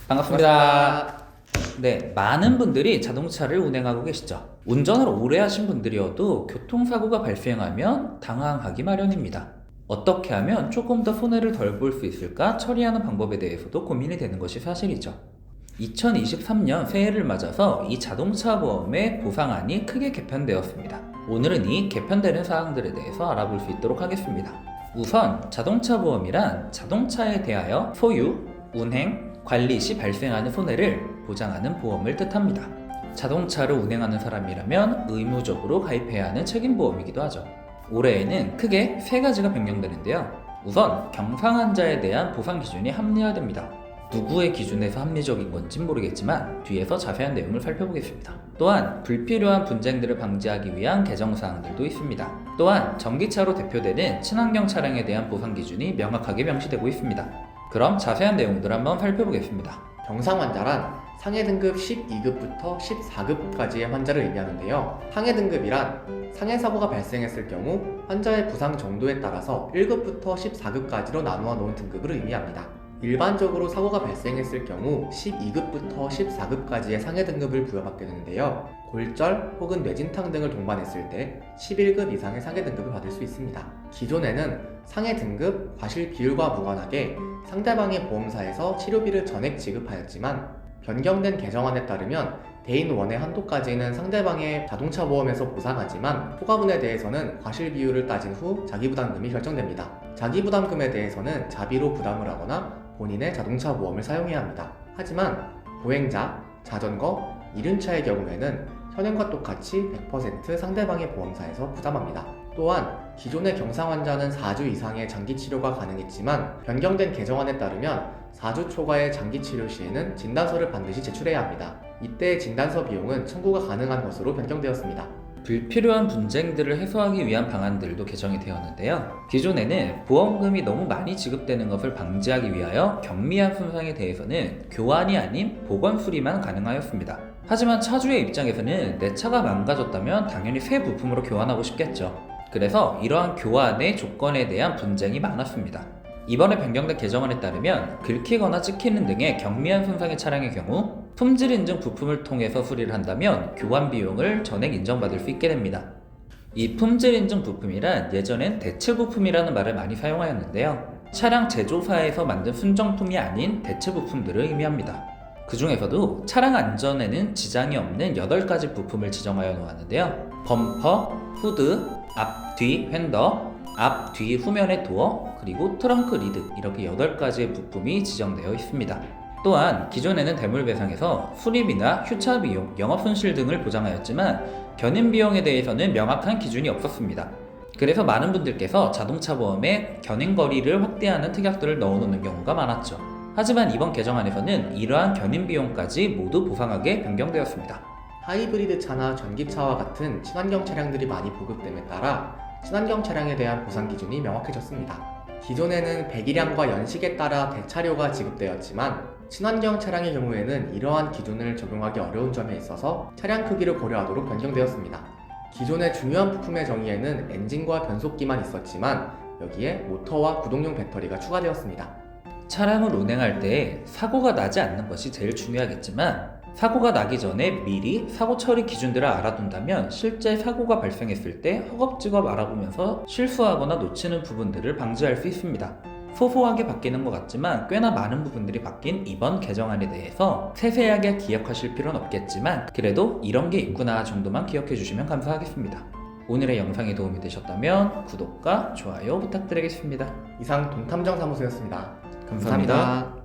반갑습니다. 네, 많은 분들이 자동차를 운행하고 계시죠. 운전을 오래 하신 분들이어도 교통사고가 발생하면 당황하기 마련입니다. 어떻게 하면 조금 더 손해를 덜 볼 수 있을까 처리하는 방법에 대해서도 고민이 되는 것이 사실이죠. 2023년 새해를 맞아서 이 자동차 보험의 보상안이 크게 개편되었습니다. 오늘은 이 개편되는 사항들에 대해서 알아볼 수 있도록 하겠습니다. 우선 자동차 보험이란 자동차에 대하여 소유, 운행, 관리 시 발생하는 손해를 보장하는 보험을 뜻합니다. 자동차를 운행하는 사람이라면 의무적으로 가입해야 하는 책임보험이기도 하죠. 올해에는 크게 세 가지가 변경되는데요. 우선 경상환자에 대한 보상 기준이 합리화됩니다. 누구의 기준에서 합리적인 건지 모르겠지만 뒤에서 자세한 내용을 살펴보겠습니다. 또한 불필요한 분쟁들을 방지하기 위한 개정사항들도 있습니다. 또한 전기차로 대표되는 친환경 차량에 대한 보상 기준이 명확하게 명시되고 있습니다. 그럼 자세한 내용들 한번 살펴보겠습니다. 경상환자란 상해 등급 12급부터 14급까지의 환자를 의미하는데요. 상해 등급이란 상해 사고가 발생했을 경우 환자의 부상 정도에 따라서 1급부터 14급까지로 나누어 놓은 등급을 의미합니다. 일반적으로 사고가 발생했을 경우 12급부터 14급까지의 상해 등급을 부여받게 되는데요. 골절 혹은 뇌진탕 등을 동반했을 때 11급 이상의 상해 등급을 받을 수 있습니다. 기존에는 상해 등급, 과실 비율과 무관하게 상대방의 보험사에서 치료비를 전액 지급하였지만 변경된 개정안에 따르면 대인 원의 한도까지는 상대방의 자동차 보험에서 보상하지만 초과분에 대해서는 과실 비율을 따진 후 자기부담금이 결정됩니다. 자기부담금에 대해서는 자비로 부담을 하거나 본인의 자동차 보험을 사용해야 합니다. 하지만 보행자, 자전거, 이륜차의 경우에는 현행과 똑같이 100% 상대방의 보험사에서 부담합니다. 또한 기존의 경상환자는 4주 이상의 장기치료가 가능했지만 변경된 개정안에 따르면 4주 초과의 장기치료 시에는 진단서를 반드시 제출해야 합니다. 이때 진단서 비용은 청구가 가능한 것으로 변경되었습니다. 불필요한 분쟁들을 해소하기 위한 방안들도 개정이 되었는데요. 기존에는 보험금이 너무 많이 지급되는 것을 방지하기 위하여 경미한 손상에 대해서는 교환이 아닌 보건 수리만 가능하였습니다. 하지만 차주의 입장에서는 내 차가 망가졌다면 당연히 새 부품으로 교환하고 싶겠죠. 그래서 이러한 교환의 조건에 대한 분쟁이 많았습니다. 이번에 변경된 개정안에 따르면 긁히거나 찍히는 등의 경미한 손상의 차량의 경우 품질 인증 부품을 통해서 수리를 한다면 교환 비용을 전액 인정받을 수 있게 됩니다. 이 품질 인증 부품이란 예전엔 대체 부품이라는 말을 많이 사용하였는데요. 차량 제조사에서 만든 순정품이 아닌 대체 부품들을 의미합니다. 그 중에서도 차량 안전에는 지장이 없는 8가지 부품을 지정하여 놓았는데요. 범퍼, 후드, 앞, 뒤, 휀더, 앞, 뒤, 후면의 도어, 그리고 트렁크 리드 이렇게 8가지의 부품이 지정되어 있습니다. 또한 기존에는 대물배상에서 수리비나 휴차 비용, 영업손실 등을 보장하였지만 견인 비용에 대해서는 명확한 기준이 없었습니다. 그래서 많은 분들께서 자동차 보험에 견인 거리를 확대하는 특약들을 넣어놓는 경우가 많았죠. 하지만 이번 개정안에서는 이러한 견인 비용까지 모두 보상하게 변경되었습니다. 하이브리드 차나 전기차와 같은 친환경 차량들이 많이 보급됨에 따라 친환경 차량에 대한 보상 기준이 명확해졌습니다. 기존에는 배기량과 연식에 따라 대차료가 지급되었지만 친환경 차량의 경우에는 이러한 기준을 적용하기 어려운 점에 있어서 차량 크기를 고려하도록 변경되었습니다. 기존의 중요한 부품의 정의에는 엔진과 변속기만 있었지만 여기에 모터와 구동용 배터리가 추가되었습니다. 차량을 운행할 때 사고가 나지 않는 것이 제일 중요하겠지만 사고가 나기 전에 미리 사고 처리 기준들을 알아둔다면 실제 사고가 발생했을 때 허겁지겁 알아보면서 실수하거나 놓치는 부분들을 방지할 수 있습니다. 소소하게 바뀌는 것 같지만 꽤나 많은 부분들이 바뀐 이번 개정안에 대해서 세세하게 기억하실 필요는 없겠지만 그래도 이런 게 있구나 정도만 기억해 주시면 감사하겠습니다. 오늘의 영상이 도움이 되셨다면 구독과 좋아요 부탁드리겠습니다. 이상 돈탐정사무소였습니다. 감사합니다.